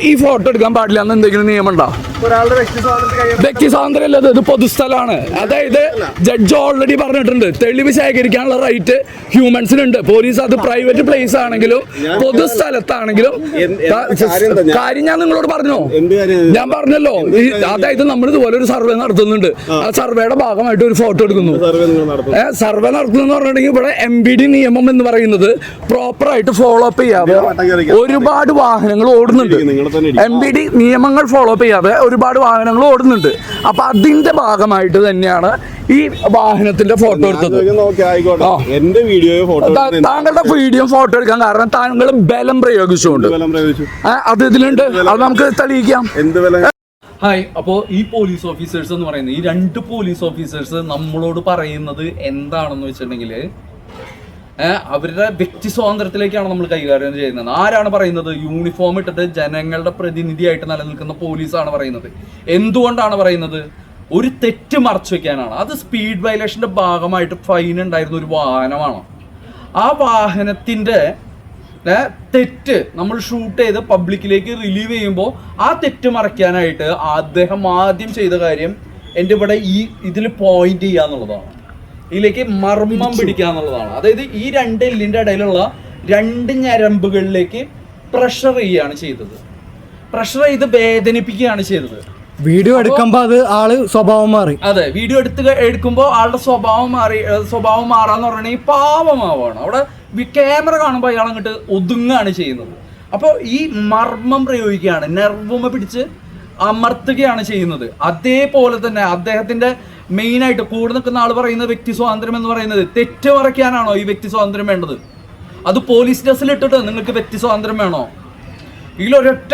ഈ ഫോട്ടോ എടുക്കാൻ പാടില്ല എന്ന് എന്തെങ്കിലും നിയമം ഉണ്ടോ? വ്യക്തി സ്വാതന്ത്ര്യം അല്ലത്, ഇത് പൊതുസ്ഥലമാണ്. അതായത് ജഡ്ജ് ഓൾറെഡി പറഞ്ഞിട്ടുണ്ട്, തെളിവ് ശേഖരിക്കാനുള്ള റൈറ്റ് ഹ്യൂമൻസിനുണ്ട്. പോലീസ് അത് പ്രൈവറ്റ് പ്ലേസ് ആണെങ്കിലും പൊതുസ്ഥലത്താണെങ്കിലും കാര്യം ഞാൻ നിങ്ങളോട് പറഞ്ഞോ, ഞാൻ പറഞ്ഞല്ലോ. അതായത് നമ്മൾ ഇതുപോലെ ഒരു സർവേ നടത്തുന്നുണ്ട്, ആ സർവേയുടെ ഭാഗമായിട്ട് ഒരു ഫോട്ടോ എടുക്കുന്നു. സർവേ നടത്തുന്നു പറഞ്ഞിട്ടുണ്ടെങ്കിൽ ഇവിടെ MBD നിയമം എന്ന് പറയുന്നത് പ്രോപ്പറായിട്ട് ഫോളോ അപ്പ് ചെയ്യാതെ ഒരുപാട് വാഹനങ്ങൾ ഓടുന്നുണ്ട്. MBD നിയമങ്ങൾ ഫോളോ അപ്പ് ചെയ്യാതെ ഒരുപാട് വാഹനങ്ങൾ ഓടുന്നുണ്ട്. അപ്പൊ അതിന്റെ ഭാഗമായിട്ട് തന്നെയാണ് ഈ വാഹനത്തിന്റെ ഫോട്ടോ എടുത്തത്. താങ്കളുടെ വീഡിയോ ഫോട്ടോ എടുക്കാൻ കാരണം താങ്കൾ ബലം പ്രയോഗിച്ചുകൊണ്ട് അത് ഇതിലുണ്ട്, അത് നമുക്ക് തെളിയിക്കാം. ഹായ്, അപ്പോൾ ഈ പോലീസ് ഓഫീസേഴ്സ് എന്ന് പറയുന്നത്, ഈ 2 പോലീസ് ഓഫീസേഴ്സ് നമ്മളോട് പറയുന്നത് എന്താണെന്ന് വെച്ചിട്ടുണ്ടെങ്കിൽ അവരുടെ വ്യക്തി സ്വാതന്ത്ര്യത്തിലേക്കാണ് നമ്മൾ കൈകാര്യം ചെയ്യുന്നത്. ആരാണ് പറയുന്നത്? യൂണിഫോം ഇട്ടിട്ട് ജനങ്ങളുടെ പ്രതിനിധിയായിട്ട് നിലനിൽക്കുന്ന പോലീസാണ് പറയുന്നത്. എന്തുകൊണ്ടാണ് പറയുന്നത്? ഒരു തെറ്റ് മറച്ചു വെക്കാനാണ്. അത് സ്പീഡ് വയലേഷന്റെ ഭാഗമായിട്ട് ഫൈൻ ഉണ്ടായിരുന്ന ഒരു വാഹനമാണ്. ആ വാഹനത്തിന്റെ തെറ്റ് നമ്മൾ ഷൂട്ട് ചെയ്ത് പബ്ലിക്കിലേക്ക് റിലീവ് ചെയ്യുമ്പോൾ ആ തെറ്റ് മറയ്ക്കാനായിട്ട് അദ്ദേഹം ആദ്യം ചെയ്ത കാര്യം എൻ്റെ ഇവിടെ ഇതിൽ പോയിന്റ് ചെയ്യുക എന്നുള്ളതാണ്, ഇതിലേക്ക് മർമ്മം പിടിക്കുക എന്നുള്ളതാണ്. അതായത് ഈ 2 എല്ലിൻ്റെ ഇടയിലുള്ള 2 ഞരമ്പുകളിലേക്ക് പ്രഷർ ചെയ്യുകയാണ് ചെയ്തത്. പ്രഷർ ചെയ്ത് വേദനിപ്പിക്കുകയാണ് ചെയ്തത്. വീഡിയോ എടുക്കുമ്പോൾ അത് ആള് സ്വഭാവം മാറി. അതെ, വീഡിയോ എടുക്കുമ്പോൾ ആളുടെ സ്വഭാവം മാറാന്ന് പറഞ്ഞിട്ടുണ്ടെങ്കിൽ പാവമാവാണ്. അവിടെ ക്യാമറ കാണുമ്പോൾ അയാൾ അങ്ങോട്ട് ഒതുങ്ങാണ് ചെയ്യുന്നത്. അപ്പോൾ ഈ മർമ്മം പ്രയോഗിക്കുകയാണ്, നെർവുമ പിടിച്ച് അമർത്തുകയാണ് ചെയ്യുന്നത്. അതേപോലെ തന്നെ അദ്ദേഹത്തിന്റെ മെയിനായിട്ട് കൂടെ നിൽക്കുന്ന ആൾ പറയുന്ന വ്യക്തി സ്വാതന്ത്ര്യം എന്ന് പറയുന്നത് തെറ്റ് മറയ്ക്കാനാണോ ഈ വ്യക്തി സ്വാതന്ത്ര്യം വേണ്ടത്? അത് പോലീസ് ഡ്രസ്സിലിട്ടിട്ട് നിങ്ങൾക്ക് വ്യക്തി സ്വാതന്ത്ര്യം വേണോ? ഇതിലൊരൊറ്റ